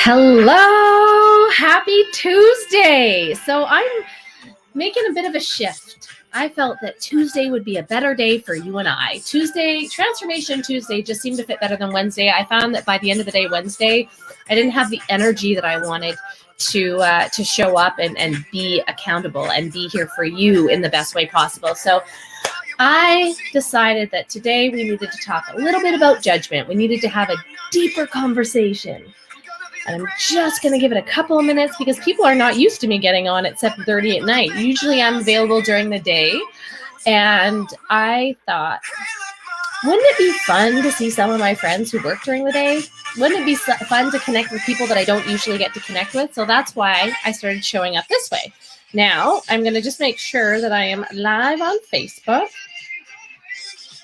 Hello, happy Tuesday. So I'm making a bit of a shift. I felt that Tuesday would be a better day for you and I. Transformation Tuesday just seemed to fit better than Wednesday. I found that by the end of the day, Wednesday, I didn't have the energy that I wanted to show up and be accountable and be here for you in the best way possible. So I decided that today we needed to talk a little bit about judgment. We needed to have a deeper conversation. And I'm just going to give it a couple of minutes because people are not used to me getting on at 7:30 at night. Usually I'm available during the day. And I thought, wouldn't it be fun to see some of my friends who work during the day? Wouldn't it be fun to connect with people that I don't usually get to connect with? So that's why I started showing up this way. Now, I'm going to just make sure that I am live on Facebook.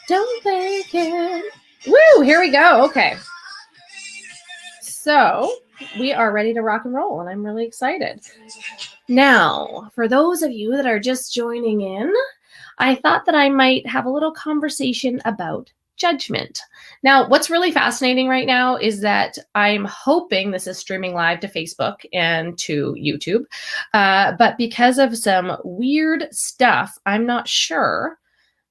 Don't think it. Woo, here we go. Okay. So we are ready to rock and roll, and I'm really excited. Now, for those of you that are just joining in, I thought that I might have a little conversation about judgment. Now, what's really fascinating right now is that I'm hoping this is streaming live to Facebook and to YouTube, but because of some weird stuff, I'm not sure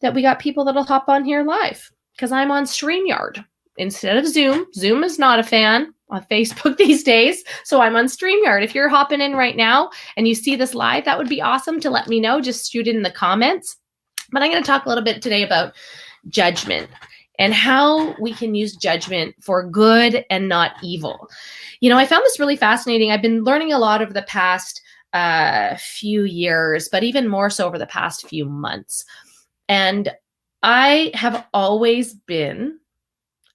that we got people that'll hop on here live because I'm on StreamYard instead of Zoom. Zoom is not a fan on Facebook these days, so I'm on StreamYard. If you're hopping in right now and you see this live, that would be awesome to let me know. Just shoot it in the comments. But I'm going to talk a little bit today about judgment and how we can use judgment for good and not evil. You know, I found this really fascinating. I've been learning a lot over the past few years, but even more so over the past few months. And I have always been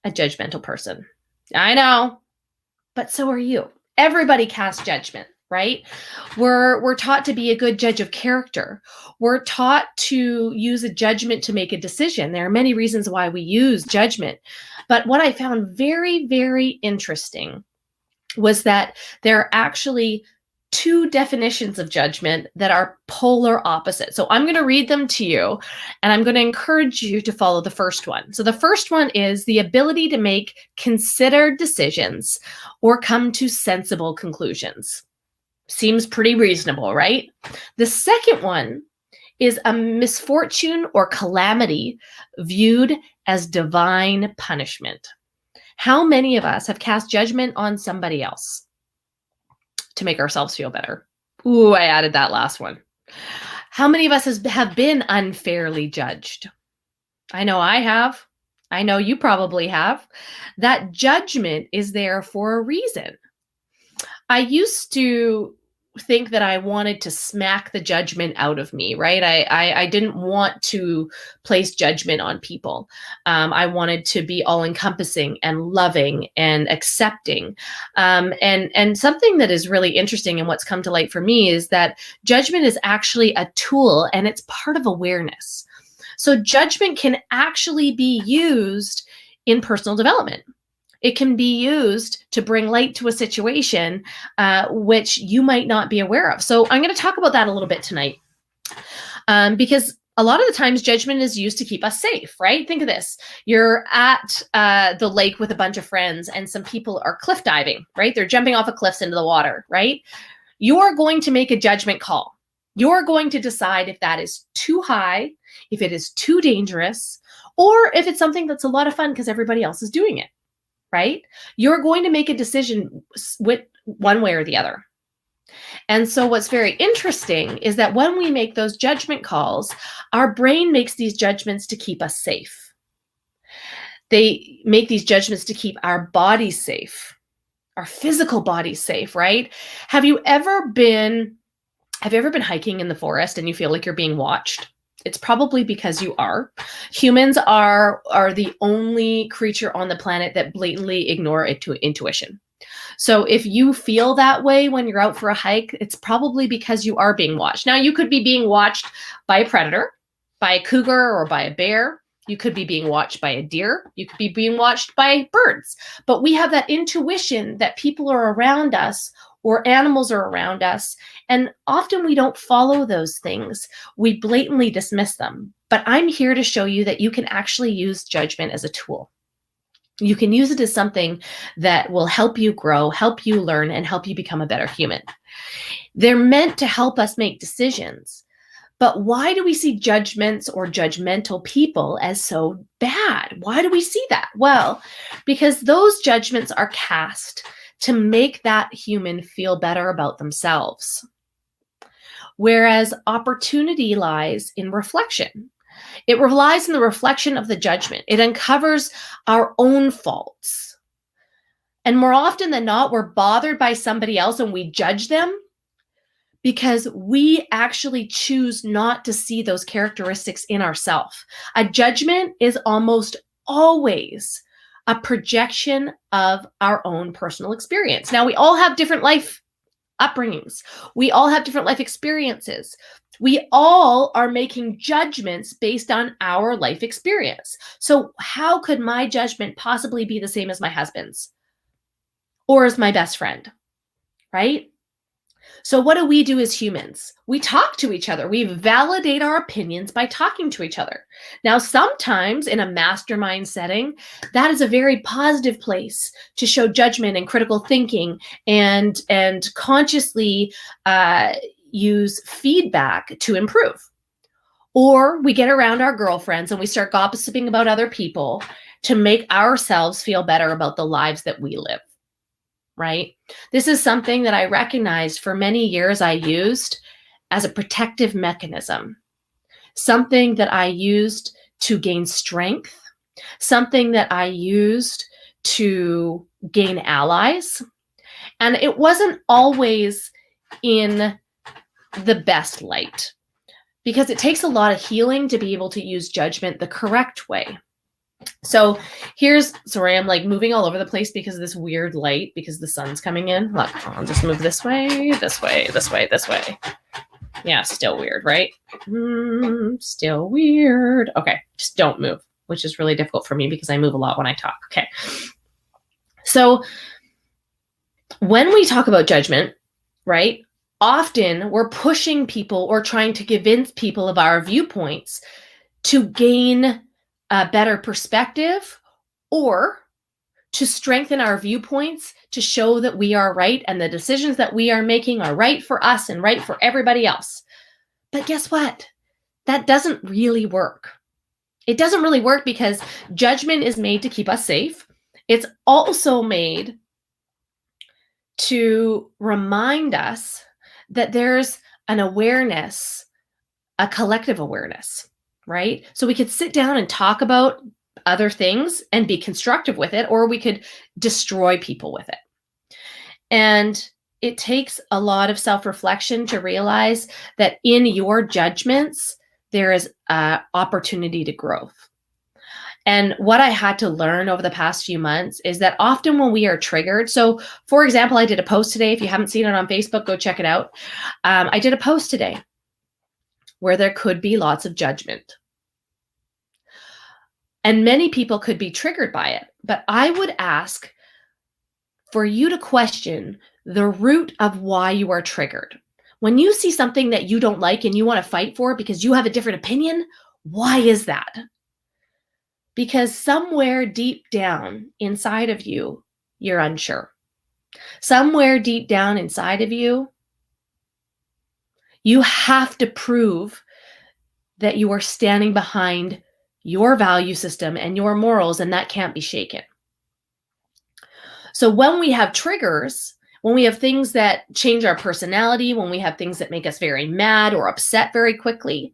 a judgmental person. I know, but so are you. Everybody casts judgment, right? We're taught to be a good judge of character. We're taught to use a judgment to make a decision. There are many reasons why we use judgment. But what I found very, very interesting was that there are actually two definitions of judgment that are polar opposite. So I'm going to read them to you, and I'm going to encourage you to follow the first one. So the first one is the ability to make considered decisions or come to sensible conclusions. Seems pretty reasonable, right? The second one is a misfortune or calamity viewed as divine punishment. How many of us have cast judgment on somebody else to make ourselves feel better? Ooh, I added that last one. How many of us have been unfairly judged? I know I have. I know you probably have. That judgment is there for a reason. I used to think that I wanted to smack the judgment out of me, right? I didn't want to place judgment on people. I wanted to be all-encompassing and loving and accepting. And something that is really interesting and what's come to light for me is that judgment is actually a tool and it's part of awareness. So judgment can actually be used in personal development. It can be used to bring light to a situation which you might not be aware of. So I'm going to talk about that a little bit tonight because a lot of the times judgment is used to keep us safe, right? Think of this. You're at the lake with a bunch of friends and some people are cliff diving, right? They're jumping off of cliffs into the water, right? You're going to make a judgment call. You're going to decide if that is too high, if it is too dangerous, or if it's something that's a lot of fun because everybody else is doing it. Right? You're going to make a decision with one way or the other. And so what's very interesting is that when we make those judgment calls, our brain makes these judgments to keep us safe. They make these judgments to keep our bodies safe, our physical bodies safe, right? Have you ever been hiking in the forest and you feel like you're being watched? It's probably because you are. Humans are the only creature on the planet that blatantly ignore intuition. So if you feel that way when you're out for a hike, it's probably because you are being watched. Now, you could be being watched by a predator, by a cougar, or by a bear. You could be being watched by a deer. You could be being watched by birds. But we have that intuition that people are around us or animals are around us. And often we don't follow those things. We blatantly dismiss them. But I'm here to show you that you can actually use judgment as a tool. You can use it as something that will help you grow, help you learn, and help you become a better human. They're meant to help us make decisions. But why do we see judgments or judgmental people as so bad? Why do we see that? Well, because those judgments are cast to make that human feel better about themselves. Whereas opportunity lies in reflection. It relies in the reflection of the judgment. It uncovers our own faults. And more often than not, we're bothered by somebody else and we judge them because we actually choose not to see those characteristics in ourselves. A judgment is almost always a projection of our own personal experience. Now, we all have different life upbringings. We all have different life experiences. We all are making judgments based on our life experience. So how could my judgment possibly be the same as my husband's or as my best friend, right? So what do we do as humans? We talk to each other. We validate our opinions by talking to each other. Now, sometimes in a mastermind setting, that is a very positive place to show judgment and critical thinking and consciously use feedback to improve. Or we get around our girlfriends and we start gossiping about other people to make ourselves feel better about the lives that we live. Right? This is something that I recognized for many years I used as a protective mechanism, something that I used to gain strength, something that I used to gain allies. And it wasn't always in the best light because it takes a lot of healing to be able to use judgment the correct way. So sorry, I'm like moving all over the place because of this weird light, because the sun's coming in. Look, I'll just move this way, this way, this way, this way. Yeah, still weird, right? Still weird. Okay, just don't move, which is really difficult for me because I move a lot when I talk. Okay. So when we talk about judgment, right, often we're pushing people or trying to convince people of our viewpoints to gain a better perspective or to strengthen our viewpoints to show that we are right and the decisions that we are making are right for us and right for everybody else. But guess what? That doesn't really work. It doesn't really work because judgment is made to keep us safe. It's also made to remind us that there's an awareness, a collective awareness. Right? So we could sit down and talk about other things and be constructive with it, or we could destroy people with it. And it takes a lot of self-reflection to realize that in your judgments, there is an opportunity to growth. And what I had to learn over the past few months is that often when we are triggered, so for example, I did a post today. If you haven't seen it on Facebook, go check it out. I did a post today where there could be lots of judgment. And many people could be triggered by it. But I would ask for you to question the root of why you are triggered. When you see something that you don't like and you want to fight for because you have a different opinion, why is that? Because somewhere deep down inside of you, you're unsure. Somewhere deep down inside of you, you have to prove that you are standing behind your value system and your morals, and that can't be shaken. So when we have triggers, when we have things that change our personality, when we have things that make us very mad or upset very quickly,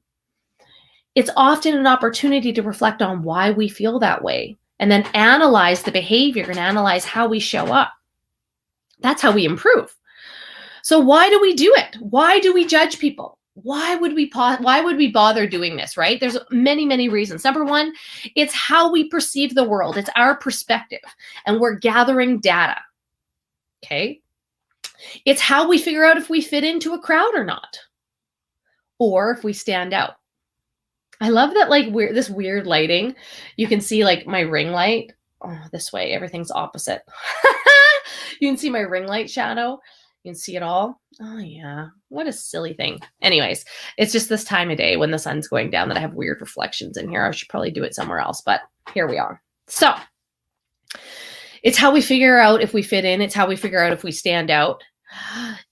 it's often an opportunity to reflect on why we feel that way and then analyze the behavior and analyze how we show up. That's how we improve. So why do we do it? Why do we judge people? Why would we bother doing this, right? There's many, many reasons. Number one, it's how we perceive the world. It's our perspective, and we're gathering data, okay? It's how we figure out if we fit into a crowd or not, or if we stand out. I love that, like, this weird lighting. You can see, like, my ring light. Oh, this way, everything's opposite. You can see my ring light shadow. You can see it all. Oh, yeah. What a silly thing. Anyways, it's just this time of day when the sun's going down that I have weird reflections in here. I should probably do it somewhere else, but here we are. So It's how we figure out if we fit in. It's how we figure out if we stand out.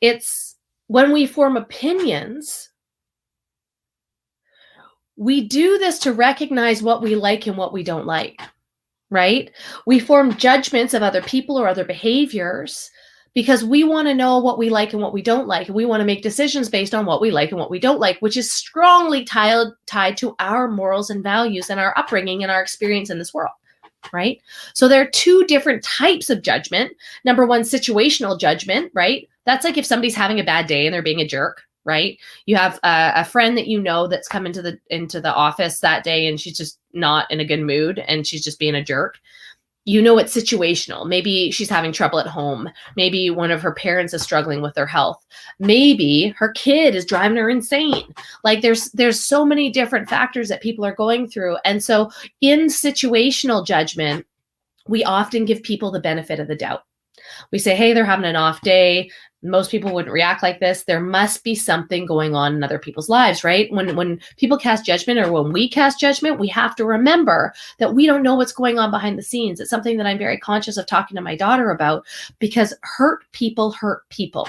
It's when we form opinions, we do this to recognize what we like and what we don't like, right? We form judgments of other people or other behaviors because we want to know what we like and what we don't like. And we want to make decisions based on what we like and what we don't like, which is strongly tied to our morals and values and our upbringing and our experience in this world, right? So there are two different types of judgment. Number one, situational judgment, right? That's like if somebody's having a bad day and they're being a jerk, right? You have a friend that you know that's come into the office that day and she's just not in a good mood and she's just being a jerk. You know it's situational. Maybe she's having trouble at home. Maybe one of her parents is struggling with their health. Maybe her kid is driving her insane. Like there's so many different factors that people are going through. And so in situational judgment, we often give people the benefit of the doubt. We say, hey, they're having an off day. Most people wouldn't react like this. There must be something going on in other people's lives, right? When people cast judgment or when we cast judgment, we have to remember that we don't know what's going on behind the scenes. It's something that I'm very conscious of talking to my daughter about because hurt people hurt people.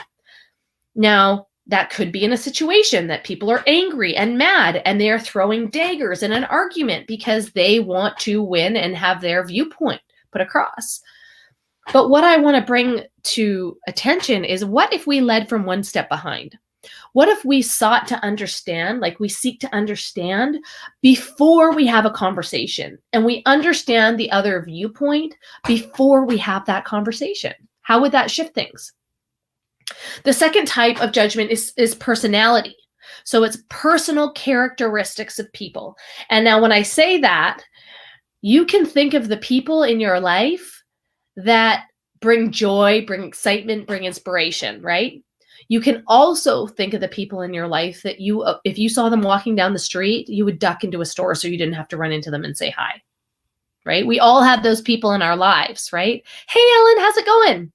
Now, that could be in a situation that people are angry and mad and they're throwing daggers in an argument because they want to win and have their viewpoint put across. But what I want to bring to attention is what if we led from one step behind? What if we sought to understand, like we seek to understand before we have a conversation and we understand the other viewpoint before we have that conversation? How would that shift things? The second type of judgment is personality. So it's personal characteristics of people. And now when I say that, you can think of the people in your life that bring joy, bring excitement, bring inspiration, right? You can also think of the people in your life that you, if you saw them walking down the street, you would duck into a store so you didn't have to run into them and say hi, right? We all have those people in our lives, right? Hey, Ellen, how's it going?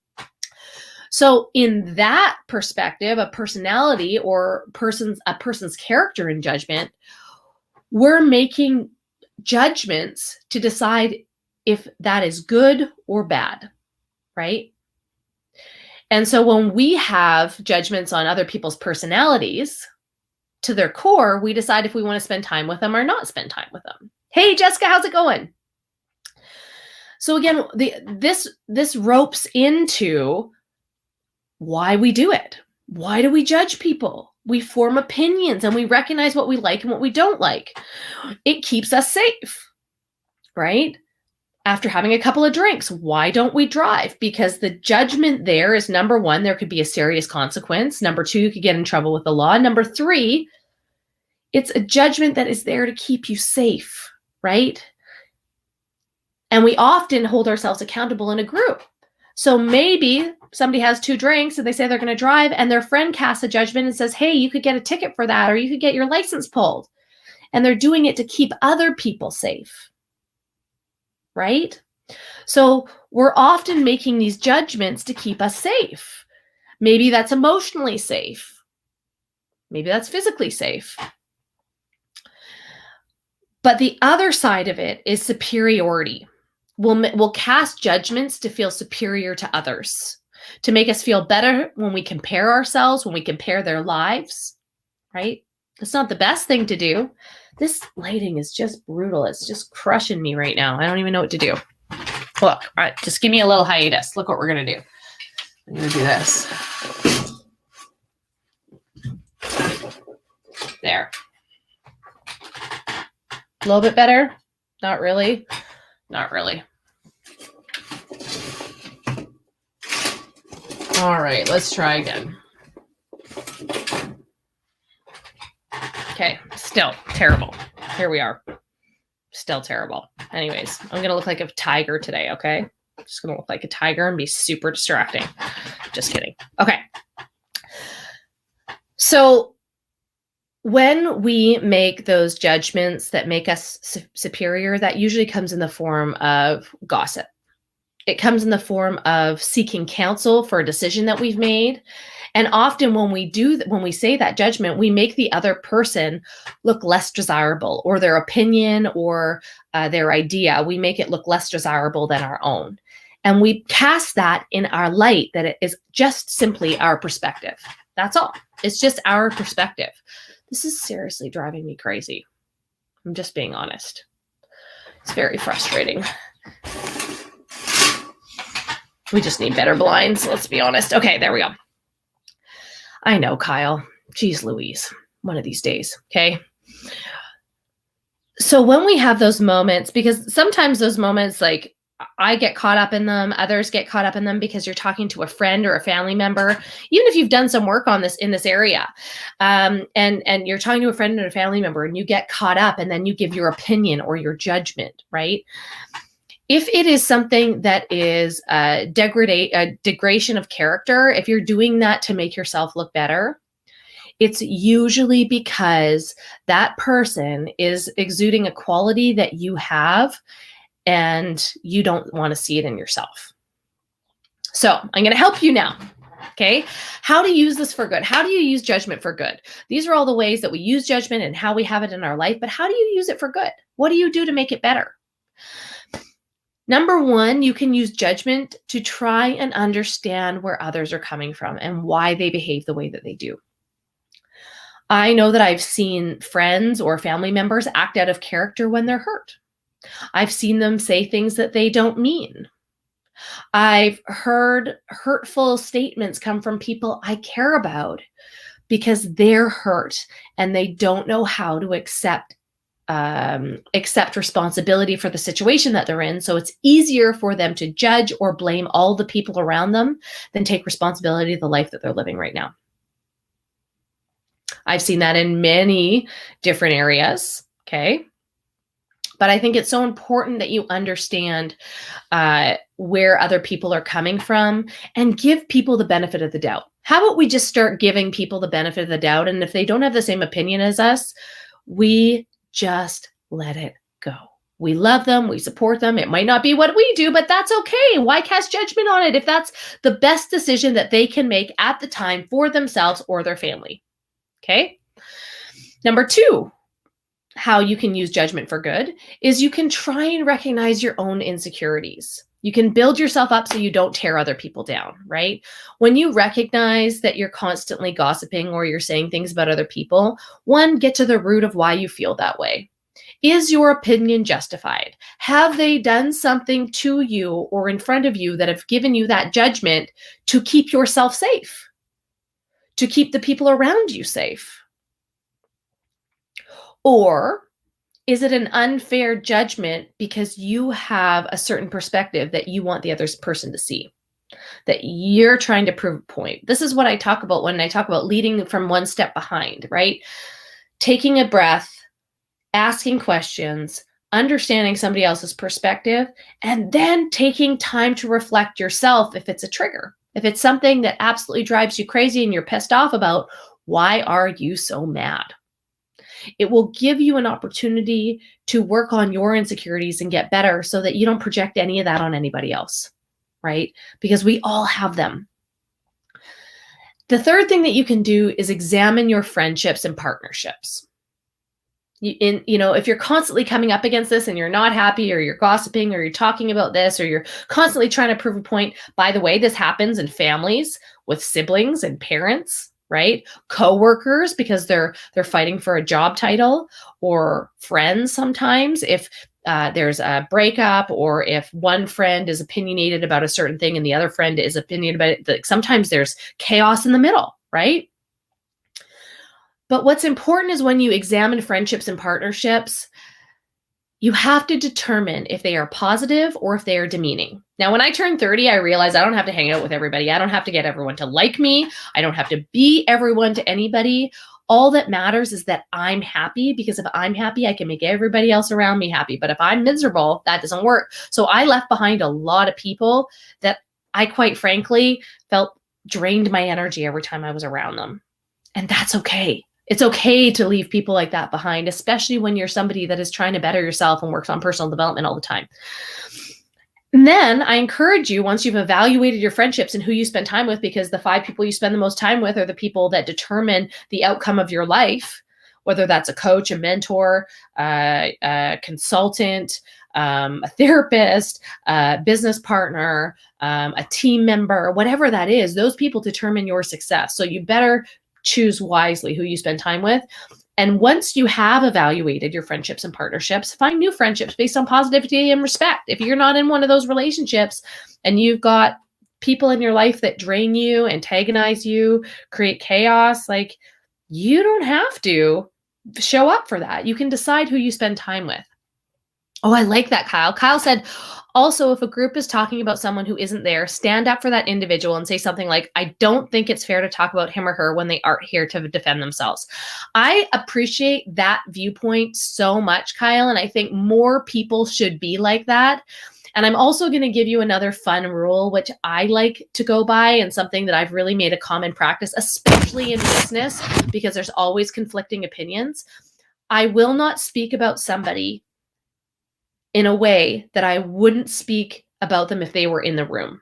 So in that perspective, a personality or a person's character in judgment, we're making judgments to decide if that is good or bad, right? And so when we have judgments on other people's personalities, to their core, we decide if we want to spend time with them or not spend time with them. Hey, Jessica, how's it going? So again, this ropes into why we do it. Why do we judge people? We form opinions and we recognize what we like and what we don't like. It keeps us safe, right? After having a couple of drinks, why don't we drive? Because the judgment there is number one, there could be a serious consequence. Number two, you could get in trouble with the law. Number three, it's a judgment that is there to keep you safe, right? And we often hold ourselves accountable in a group. So maybe somebody has 2 drinks and they say they're going to drive and their friend casts a judgment and says, hey, you could get a ticket for that or you could get your license pulled. And they're doing it to keep other people safe. Right? So we're often making these judgments to keep us safe. Maybe that's emotionally safe. Maybe that's physically safe. But the other side of it is superiority. We'll cast judgments to feel superior to others, to make us feel better when we compare ourselves, when we compare their lives, right? It's not the best thing to do. This lighting is just brutal. It's just crushing me right now. I don't even know what to do. Look, all right, just give me a little hiatus. Look what we're going to do. I'm going to do this. There. A little bit better? Not really. Not really. All right, let's try again. Okay, still terrible. Here we are. Still terrible. Anyways, I'm going to look like a tiger today, okay? I'm just going to look like a tiger and be super distracting. Just kidding. Okay. So when we make those judgments that make us superior, that usually comes in the form of gossip. It comes in the form of seeking counsel for a decision that we've made. And often when we say that judgment, we make the other person look less desirable, or their opinion or their idea, we make it look less desirable than our own. And we cast that in our light that it is just simply our perspective. That's all. It's just our perspective. This is seriously driving me crazy. I'm just being honest. It's very frustrating. We just need better blinds, let's be honest. Okay, there we go. I know, Kyle. Jeez Louise. One of these days, okay? So when we have those moments, because sometimes those moments, like, I get caught up in them, others get caught up in them because you're talking to a friend or a family member, even if you've done some work on this in this area, and you're talking to a friend and a family member and you get caught up and then you give your opinion or your judgment, right? If it is something that is a degradation of character, if you're doing that to make yourself look better, it's usually because that person is exuding a quality that you have and you don't want to see it in yourself. So I'm going to help you now. Okay. How to use this for good. How do you use judgment for good? These are all the ways that we use judgment and how we have it in our life, but how do you use it for good? What do you do to make it better? Number one, you can use judgment to try and understand where others are coming from and why they behave the way that they do. I know that I've seen friends or family members act out of character when they're hurt. I've seen them say things that they don't mean. I've heard hurtful statements come from people I care about because they're hurt and they don't know how to accept responsibility for the situation that they're in. So it's easier for them to judge or blame all the people around them than take responsibility of the life that they're living right now. I've seen that in many different areas. Okay. But I think it's so important that you understand where other people are coming from and give people the benefit of the doubt. How about we just start giving people the benefit of the doubt? And if they don't have the same opinion as us, we just let it go. We love them. We support them. It might not be what we do, but that's okay. Why cast judgment on it if that's the best decision that they can make at the time for themselves or their family? Okay. Number two, how you can use judgment for good is you can try and recognize your own insecurities. You can build yourself up so you don't tear other people down, right? When you recognize that you're constantly gossiping or you're saying things about other people, one, get to the root of why you feel that way. Is your opinion justified? Have they done something to you or in front of you that have given you that judgment to keep yourself safe, to keep the people around you safe? Or is it an unfair judgment because you have a certain perspective that you want the other person to see, that you're trying to prove a point? This is what I talk about when I talk about leading from one step behind, right? Taking a breath, asking questions, understanding somebody else's perspective, and then taking time to reflect yourself if it's a trigger. If it's something that absolutely drives you crazy and you're pissed off about, why are you so mad? It will give you an opportunity to work on your insecurities and get better so that you don't project any of that on anybody else, right? Because we all have them. The third thing that you can do is examine your friendships and partnerships. If you're constantly coming up against this and you're not happy or you're gossiping or you're talking about this or you're constantly trying to prove a point, by the way, this happens in families with siblings and parents, right? Coworkers, because they're fighting for a job title, or friends sometimes if there's a breakup, or if one friend is opinionated about a certain thing and the other friend is opinionated about it. Sometimes there's chaos in the middle, right? But what's important is when you examine friendships and partnerships, you have to determine if they are positive or if they are demeaning. Now, when I turned 30, I realized I don't have to hang out with everybody. I don't have to get everyone to like me. I don't have to be everyone to anybody. All that matters is that I'm happy, because if I'm happy, I can make everybody else around me happy. But if I'm miserable, that doesn't work. So I left behind a lot of people that I quite frankly felt drained my energy every time I was around them. And that's okay. It's okay to leave people like that behind, especially when you're somebody that is trying to better yourself and works on personal development all the time. And then I encourage you, once you've evaluated your friendships and who you spend time with, because the 5 people you spend the most time with are the people that determine the outcome of your life, whether that's a coach, a mentor, a consultant, a therapist, a business partner, a team member, whatever that is, those people determine your success. So you better choose wisely who you spend time with. And once you have evaluated your friendships and partnerships, find new friendships based on positivity and respect. If you're not in one of those relationships and you've got people in your life that drain you, antagonize you, create chaos, like, you don't have to show up for that. You can decide who you spend time with. Oh, I like that, Kyle. Kyle said, also, if a group is talking about someone who isn't there, stand up for that individual and say something like, I don't think it's fair to talk about him or her when they aren't here to defend themselves. I appreciate that viewpoint so much, Kyle, and I think more people should be like that. And I'm also going to give you another fun rule, which I like to go by, and something that I've really made a common practice, especially in business, because there's always conflicting opinions. I will not speak about somebody in a way that I wouldn't speak about them if they were in the room.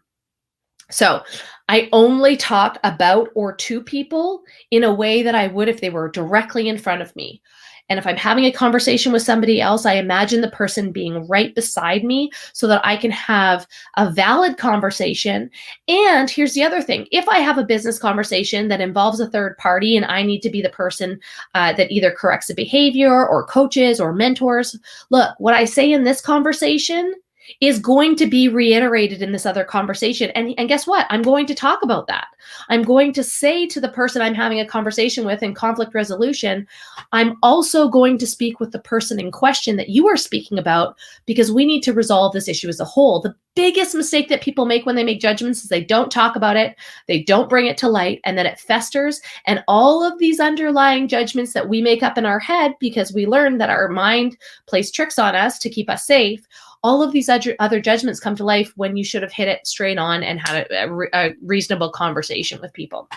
So I only talk about or to people in a way that I would if they were directly in front of me. And if I'm having a conversation with somebody else, I imagine the person being right beside me so that I can have a valid conversation. And here's the other thing. If I have a business conversation that involves a third party and I need to be the person that either corrects the behavior or coaches or mentors, look, what I say in this conversation is going to be reiterated in this other conversation. And guess what? I'm going to talk about that. I'm going to say to the person I'm having a conversation with in conflict resolution, I'm also going to speak with the person in question that you are speaking about, because we need to resolve this issue as a whole. The biggest mistake that people make when they make judgments is they don't talk about it, they don't bring it to light, and then it festers. And all of these underlying judgments that we make up in our head because we learned that our mind plays tricks on us to keep us safe, all of these other judgments come to life when you should have hit it straight on and had a reasonable conversation with people.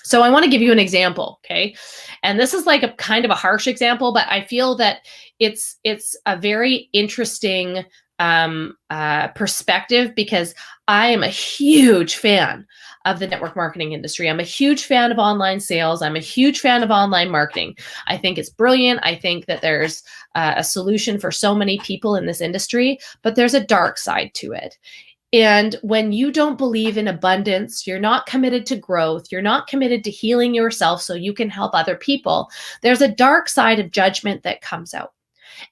So I want to give you an example, okay? And this is like a kind of a harsh example, but I feel that it's a very interesting perspective, because I am a huge fan of the network marketing industry. I'm a huge fan of online sales. I'm a huge fan of online marketing. I think it's brilliant. I think that there's a solution for so many people in this industry, but there's a dark side to it. And when you don't believe in abundance, you're not committed to growth, you're not committed to healing yourself so you can help other people, there's a dark side of judgment that comes out.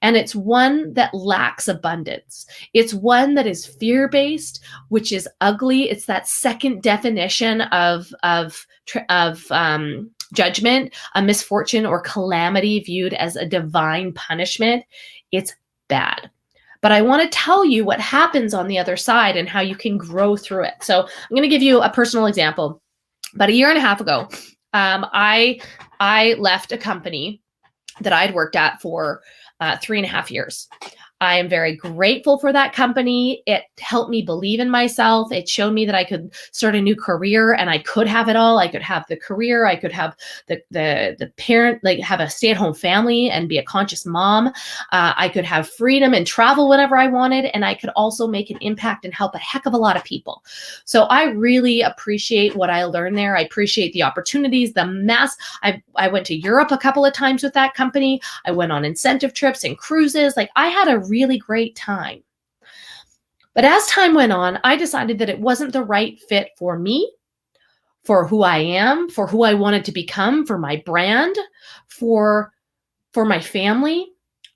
And it's one that lacks abundance. It's one that is fear-based, which is ugly. It's that second definition of judgment, a misfortune or calamity viewed as a divine punishment. It's bad. But I want to tell you what happens on the other side and how you can grow through it. So I'm going to give you a personal example. About a year and a half ago, I left a company that I'd worked at for 3.5 years. I am very grateful for that company. It helped me believe in myself. It showed me that I could start a new career and I could have it all. I could have the career. I could have the parent, like have a stay-at-home family and be a conscious mom. I could have freedom and travel whenever I wanted. And I could also make an impact and help a heck of a lot of people. So I really appreciate what I learned there. I appreciate the opportunities, the mass. I went to Europe a couple of times with that company. I went on incentive trips and cruises. Like, I had a really great time. But as time went on, I decided that it wasn't the right fit for me, for who I am, for who I wanted to become, for my brand, for my family.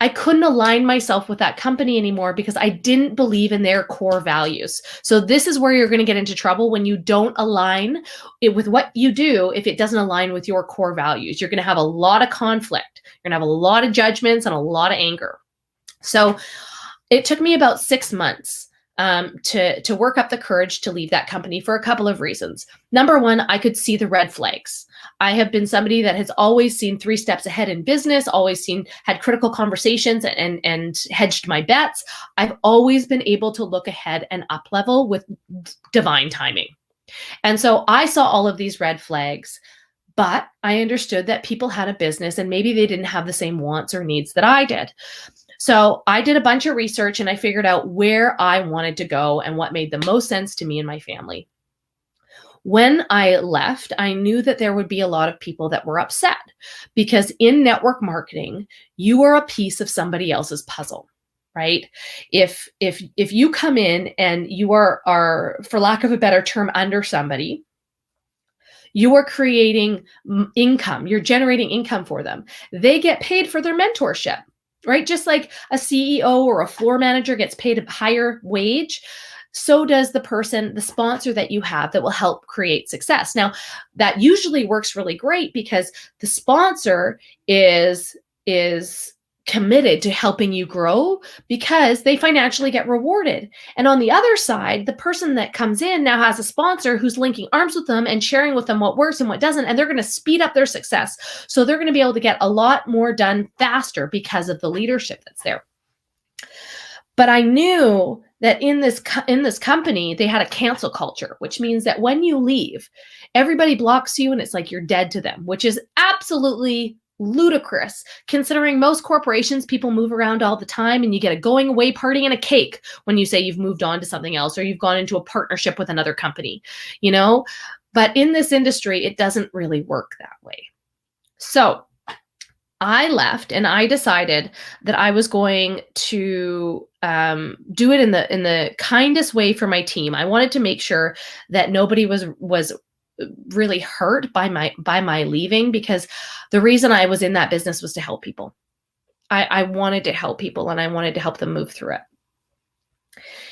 I couldn't align myself with that company anymore because I didn't believe in their core values. So this is where you're going to get into trouble when you don't align it with what you do. If it doesn't align with your core values, you're going to have a lot of conflict. You're going to have a lot of judgments and a lot of anger. So it took me about 6 months to work up the courage to leave that company for a couple of reasons. Number one, I could see the red flags. I have been somebody that has always seen 3 steps ahead in business, had critical conversations and hedged my bets. I've always been able to look ahead and up level with divine timing. And so I saw all of these red flags, but I understood that people had a business and maybe they didn't have the same wants or needs that I did. So I did a bunch of research and I figured out where I wanted to go and what made the most sense to me and my family. When I left, I knew that there would be a lot of people that were upset because in network marketing, you are a piece of somebody else's puzzle. right? If you come in and you are, for lack of a better term, under somebody, you are creating income. You're generating income for them. They get paid for their mentorship, right? Just like a CEO or a floor manager gets paid a higher wage, so does the sponsor that you have that will help create success. Now, that usually works really great because the sponsor is committed to helping you grow because they financially get rewarded. And on the other side, the person that comes in now has a sponsor who's linking arms with them and sharing with them what works and what doesn't, and they're going to speed up their success. So they're going to be able to get a lot more done faster because of the leadership that's there. But I knew that in this company, they had a cancel culture, which means that when you leave, everybody blocks you and it's like you're dead to them, which is absolutely ludicrous considering most corporations, people move around all the time and you get a going away party and a cake when you say you've moved on to something else or you've gone into a partnership with another company, But in this industry, it doesn't really work that way. So I left and I decided that I was going to do it in the kindest way for my team. I wanted to make sure that nobody was really hurt by my leaving, because the reason I was in that business was to help people. I wanted to help people and I wanted to help them move through it.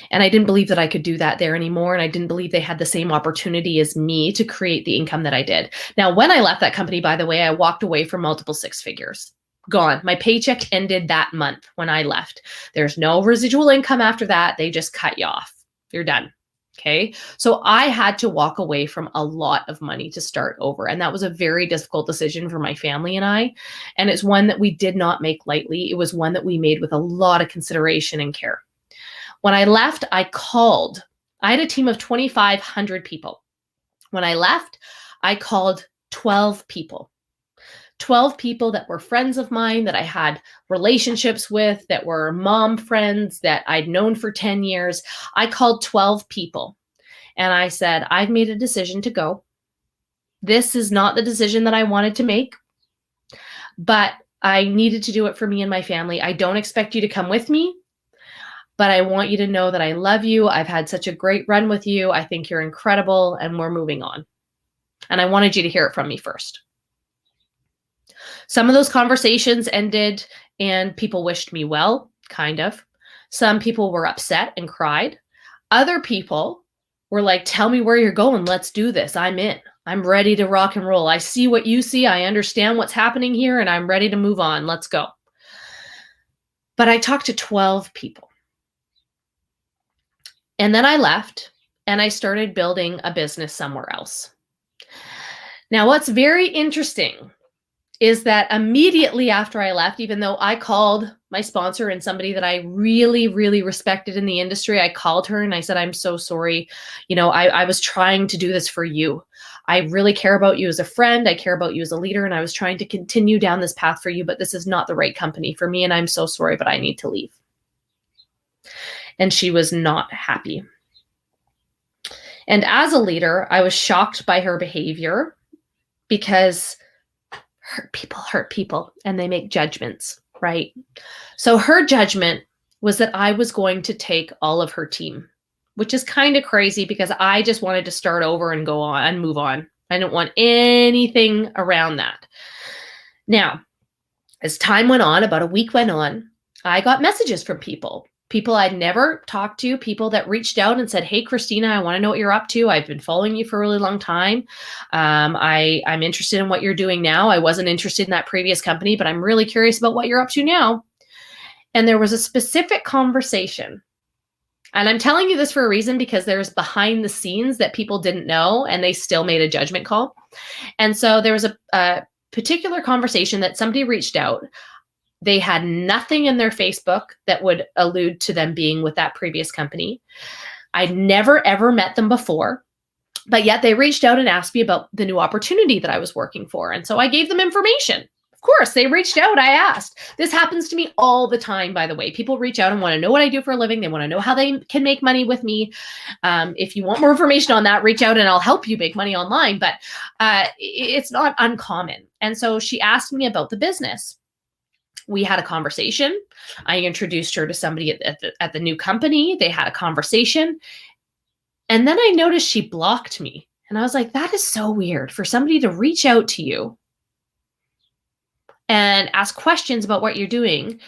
And I didn't believe that I could do that there anymore. And I didn't believe they had the same opportunity as me to create the income that I did. Now, when I left that company, by the way, I walked away from multiple six figures. Gone. My paycheck ended that month when I left. There's no residual income after that. They just cut you off. You're done. Okay. So I had to walk away from a lot of money to start over. And that was a very difficult decision for my family and I. And it's one that we did not make lightly. It was one that we made with a lot of consideration and care. When I left, I had a team of 2,500 people. When I left, I called 12 people. 12 people that were friends of mine, that I had relationships with, that were mom friends that I'd known for 10 years. I called 12 people and I said, I've made a decision to go. This is not the decision that I wanted to make, but I needed to do it for me and my family. I don't expect you to come with me, but I want you to know that I love you. I've had such a great run with you. I think you're incredible and we're moving on. And I wanted you to hear it from me first. Some of those conversations ended and people wished me well, kind of. Some people were upset and cried. Other people were like, tell me where you're going. Let's do this. I'm in. I'm ready to rock and roll. I see what you see. I understand what's happening here and I'm ready to move on. Let's go. But I talked to 12 people. And then I left and I started building a business somewhere else. Now, what's very interesting is that immediately after I left, even though I called my sponsor and somebody that I really, really respected in the industry, I called her and I said, I'm so sorry. I was trying to do this for you. I really care about you as a friend. I care about you as a leader. And I was trying to continue down this path for you, but this is not the right company for me. And I'm so sorry, but I need to leave. And she was not happy. And as a leader, I was shocked by her behavior because hurt people and they make judgments, right? So her judgment was that I was going to take all of her team, which is kind of crazy because I just wanted to start over and go on and move on. I didn't want anything around that. Now, as time went on, about a week went on, I got messages from people I'd never talked to, people that reached out and said, hey, Christina, I want to know what you're up to. I've been following you for a really long time. I'm interested in what you're doing now. I wasn't interested in that previous company, but I'm really curious about what you're up to now. And there was a specific conversation. And I'm telling you this for a reason, because there's behind the scenes that people didn't know and they still made a judgment call. And so there was a particular conversation that somebody reached out. They had nothing in their Facebook that would allude to them being with that previous company. I'd never, ever met them before, but yet they reached out and asked me about the new opportunity that I was working for. And so I gave them information. Of course, they reached out. I asked. This happens to me all the time, by the way. People reach out and want to know what I do for a living. They want to know how they can make money with me. If you want more information on that, reach out and I'll help you make money online. But it's not uncommon. And so she asked me about the business. We had a conversation. I introduced her to somebody at the new company. They had a conversation. And then I noticed she blocked me. And I was like, that is so weird for somebody to reach out to you and ask questions about what you're doing.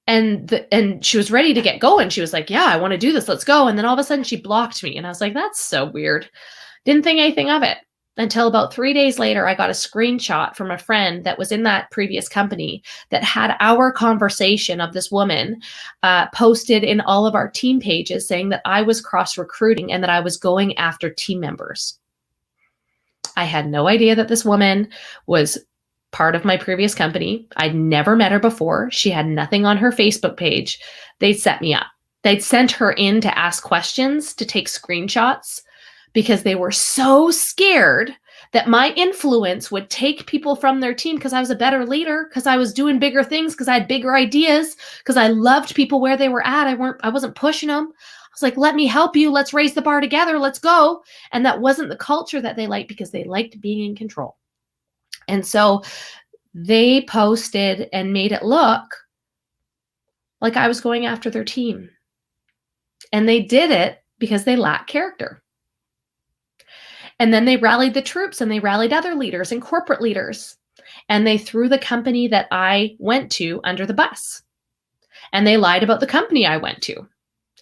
And she was ready to get going. She was like, yeah, I want to do this. Let's go. And then all of a sudden she blocked me. And I was like, that's so weird. Didn't think anything of it until about 3 days later. I got a screenshot from a friend that was in that previous company that had our conversation of this woman posted in all of our team pages saying that I was cross-recruiting and that I was going after team members. I had no idea that this woman was part of my previous company. I'd never met her before. She had nothing on her Facebook page. They'd set me up. They'd sent her in to ask questions, to take screenshots, because they were so scared that my influence would take people from their team because I was a better leader, because I was doing bigger things, because I had bigger ideas, because I loved people where they were at. I wasn't pushing them. I was like, let me help you. Let's raise the bar together. Let's go. And that wasn't the culture that they liked, because they liked being in control. And so they posted and made it look like I was going after their team. And they did it because they lack character. And then they rallied the troops and they rallied other leaders and corporate leaders. And they threw the company that I went to under the bus. And they lied about the company I went to.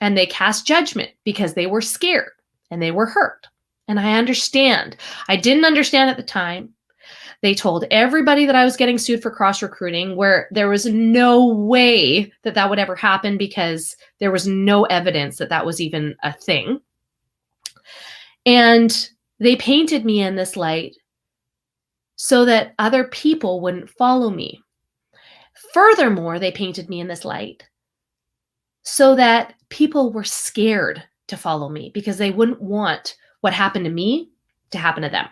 And they cast judgment because they were scared and they were hurt. And I understand. I didn't understand at the time. They told everybody that I was getting sued for cross-recruiting, where there was no way that that would ever happen because there was no evidence that that was even a thing. And they painted me in this light so that other people wouldn't follow me. Furthermore, they painted me in this light so that people were scared to follow me because they wouldn't want what happened to me to happen to them.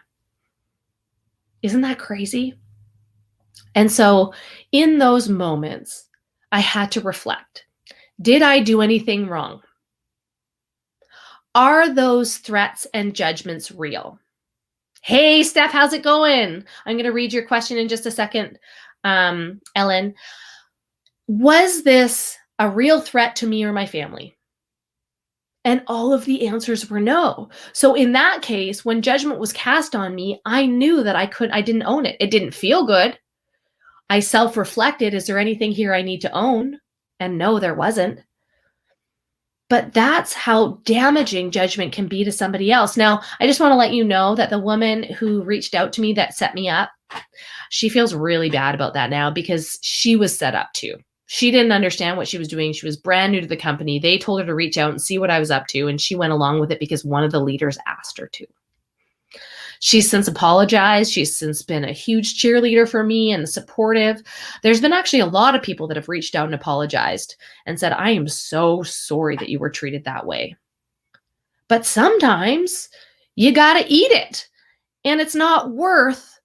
Isn't that crazy? And so in those moments, I had to reflect. Did I do anything wrong? Are those threats and judgments real? Hey, Steph, how's it going? I'm going to read your question in just a second, Ellen. Was this a real threat to me or my family? And all of the answers were no. So in that case, when judgment was cast on me, I knew that I didn't own it. It didn't feel good. I self-reflected, is there anything here I need to own? And no, there wasn't. But that's how damaging judgment can be to somebody else. Now, I just want to let you know that the woman who reached out to me that set me up, she feels really bad about that now because she was set up too. She didn't understand what she was doing. She was brand new to the company. They told her to reach out and see what I was up to, and she went along with it because one of the leaders asked her to. She's since apologized. She's since been a huge cheerleader for me and supportive. There's been actually a lot of people that have reached out and apologized and said, I am so sorry that you were treated that way. But sometimes you got to eat it, and it's not worth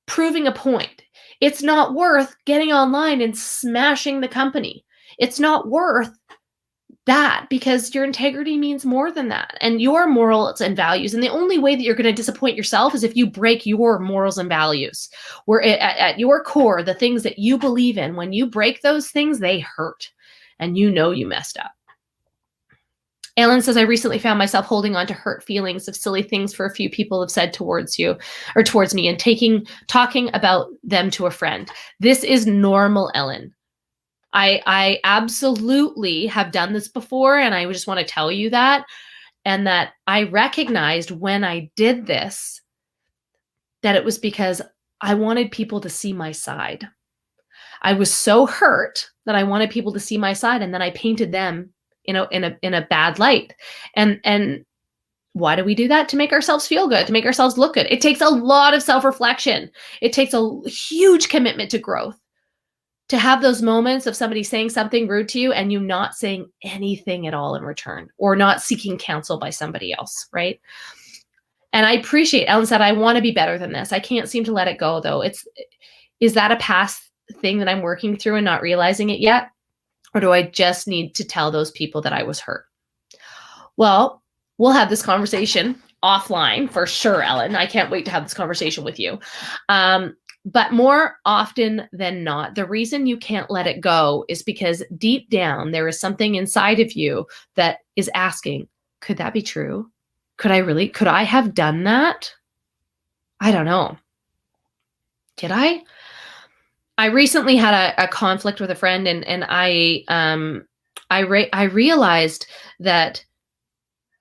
proving a point. It's not worth getting online and smashing the company. It's not worth that because your integrity means more than that, and your morals and values. And the only way that you're going to disappoint yourself is if you break your morals and values. Where at your core, the things that you believe in, when you break those things, they hurt, and you know you messed up. Alan says, I recently found myself holding on to hurt feelings of silly things for a few people have said towards you or towards me and talking about them to a friend. This is normal, Ellen. I absolutely have done this before, and I just want to tell you that, and that I recognized when I did this that it was because I wanted people to see my side. I was so hurt that I wanted people to see my side, and then I painted them in a bad light. And why do we do that? To make ourselves feel good, to make ourselves look good. It takes a lot of self-reflection. It takes a huge commitment to growth to have those moments of somebody saying something rude to you and you not saying anything at all in return, or not seeking counsel by somebody else, right? And I appreciate, Ellen said, I want to be better than this. I can't seem to let it go, though. Is that a past thing that I'm working through and not realizing it yet? Or do I just need to tell those people that I was hurt? Well, we'll have this conversation offline for sure, Ellen. I can't wait to have this conversation with you. But more often than not, the reason you can't let it go is because deep down, there is something inside of you that is asking, could that be true? Could I have done that? I don't know. Did I? I recently had a conflict with a friend, and I realized that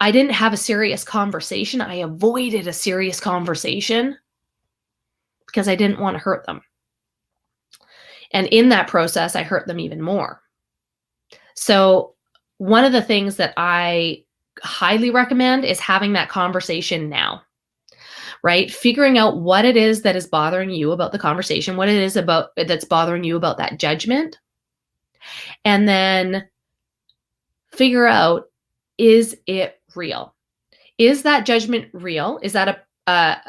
I didn't have a serious conversation. I avoided a serious conversation because I didn't want to hurt them. And in that process, I hurt them even more. So one of the things that I highly recommend is having that conversation now, right? Figuring out what it is that is bothering you about the conversation, what it is about that's bothering you about that judgment, and then figure out, is it real? Is that judgment real? Is that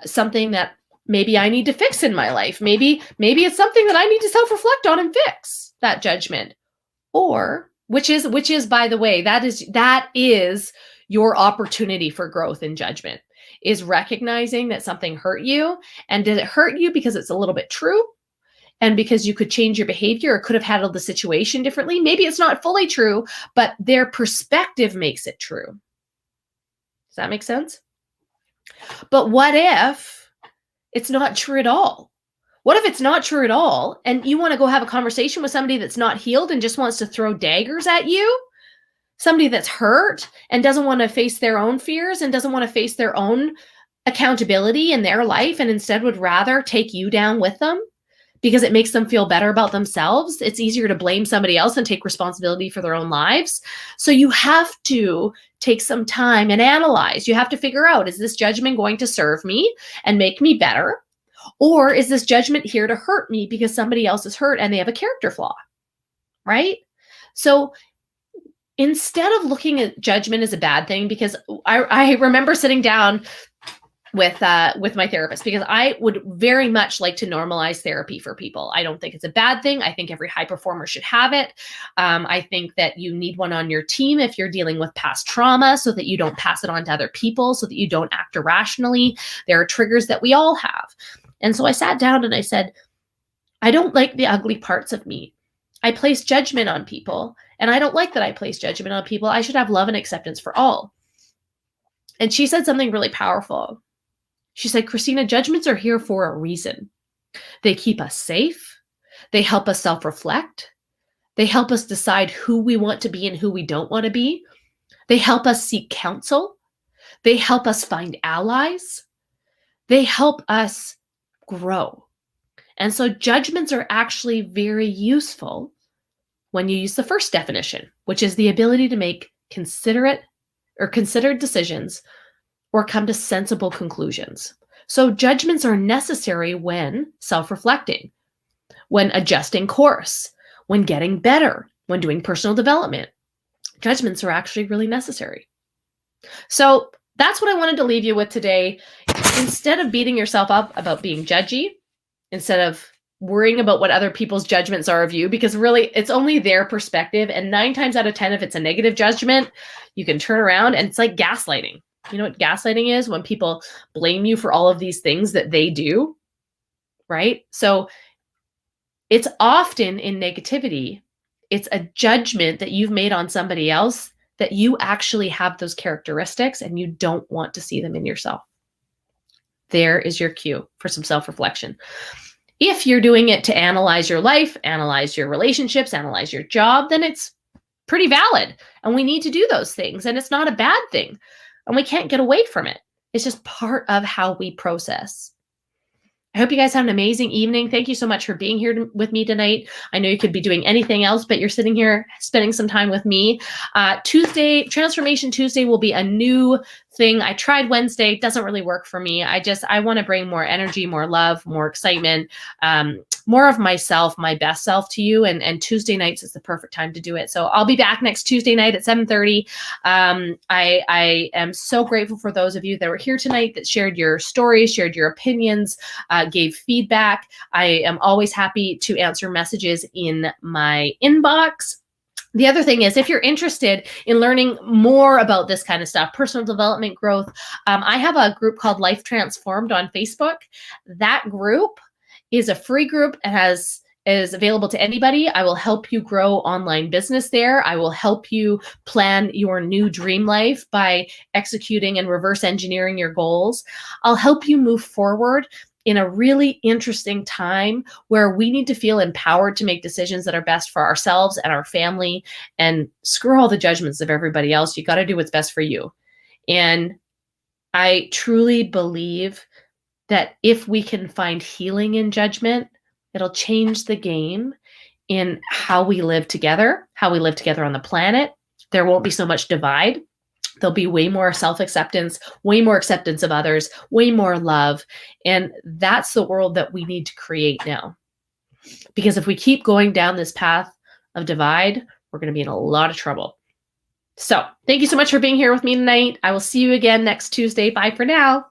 something that maybe I need to fix in my life? Maybe it's something that I need to self-reflect on and fix that judgment. Or which is by the way, that is your opportunity for growth in judgment, is recognizing that something hurt you. And did it hurt you because it's a little bit true? And because you could change your behavior or could have handled the situation differently? Maybe it's not fully true, but their perspective makes it true. Does that make sense? But what if it's not true at all? What if it's not true at all and you want to go have a conversation with somebody that's not healed and just wants to throw daggers at you? Somebody that's hurt and doesn't want to face their own fears and doesn't want to face their own accountability in their life, and instead would rather take you down with them because it makes them feel better about themselves. It's easier to blame somebody else and take responsibility for their own lives. So you have to take some time and analyze. You have to figure out, is this judgment going to serve me and make me better? Or is this judgment here to hurt me because somebody else is hurt and they have a character flaw, right? So instead of looking at judgment as a bad thing, because I remember sitting down with my therapist, because I would very much like to normalize therapy for people. I don't think it's a bad thing. I think every high performer should have it. I think that you need one on your team if you're dealing with past trauma, so that you don't pass it on to other people, so that you don't act irrationally. There are triggers that we all have. And so I sat down and I said, I don't like the ugly parts of me. I place judgment on people, and I don't like that I place judgment on people. I should have love and acceptance for all. And she said something really powerful. She said, Christina, judgments are here for a reason. They keep us safe. They help us self-reflect. They help us decide who we want to be and who we don't want to be. They help us seek counsel. They help us find allies. They help us grow. And so judgments are actually very useful when you use the first definition, which is the ability to make considered decisions or come to sensible conclusions. So judgments are necessary when self-reflecting, when adjusting course, when getting better, when doing personal development. Judgments are actually really necessary. So that's what I wanted to leave you with today. Instead of beating yourself up about being judgy, instead of worrying about what other people's judgments are of you, because really it's only their perspective. And 9 times out of 10, if it's a negative judgment, you can turn around, and it's like gaslighting. You know what gaslighting is? When people blame you for all of these things that they do, right? So it's often in negativity. It's a judgment that you've made on somebody else that you actually have those characteristics and you don't want to see them in yourself. There is your cue for some self-reflection. If you're doing it to analyze your life, analyze your relationships, analyze your job, then it's pretty valid. And we need to do those things. And it's not a bad thing. And we can't get away from it. It's just part of how we process. I hope you guys have an amazing evening. Thank you so much for being here with me tonight. I know you could be doing anything else, but you're sitting here spending some time with me. Tuesday, Transformation Tuesday will be a new thing. I tried Wednesday, doesn't really work for me. I want to bring more energy, more love, more excitement, more of myself, my best self to you. And Tuesday nights is the perfect time to do it. So I'll be back next Tuesday night at 7:30. I am so grateful for those of you that were here tonight that shared your stories, shared your opinions, gave feedback. I am always happy to answer messages in my inbox. The other thing is, if you're interested in learning more about this kind of stuff, personal development, growth, I have a group called Life Transformed on Facebook. That group is a free group and is available to anybody. I will help you grow online business there. I will help you plan your new dream life by executing and reverse engineering your goals. I'll help you move forward in a really interesting time where we need to feel empowered to make decisions that are best for ourselves and our family, and screw all the judgments of everybody else. You got to do what's best for you. And I truly believe that if we can find healing in judgment, it'll change the game in how we live together on the planet. There won't be so much divide. There'll be way more self-acceptance, way more acceptance of others, way more love. And that's the world that we need to create now. Because if we keep going down this path of divide, we're going to be in a lot of trouble. So thank you so much for being here with me tonight. I will see you again next Tuesday. Bye for now.